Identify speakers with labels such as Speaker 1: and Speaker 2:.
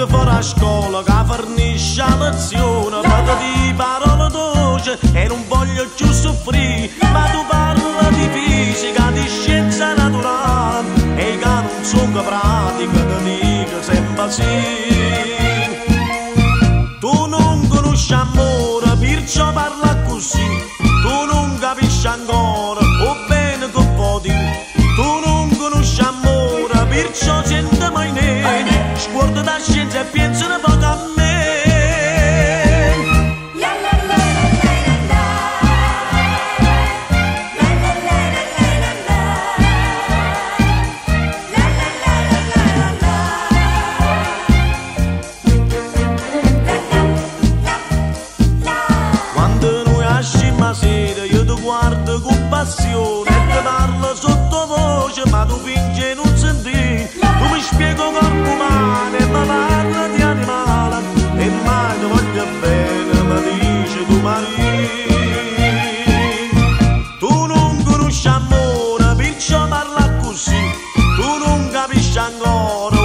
Speaker 1: porti fuori a scuola, che fornisce a lezione, vado di parole dolci e non voglio più soffrire, ma tu parla di fisica, di scienza naturale, e che non sono pratica, ti dico sempre sì. Tu non conosci amore, perciò parla così, tu non capisci ancora, o bene che vuoi dire. Tu non conosci amore, perciò senti mai nene, sguardo da scienza e pensa un poco a me. Quando noi asciamo a sera, io ti guardo con passione e ti parlo sottovoce, ma tu fingi e non senti. Tu mi spieghi corpo umano e mi parla di animale, e mai ti voglio bene, mi dici tu Maria. Tu non conosci amore, perciò parla così, tu non capisci ancora,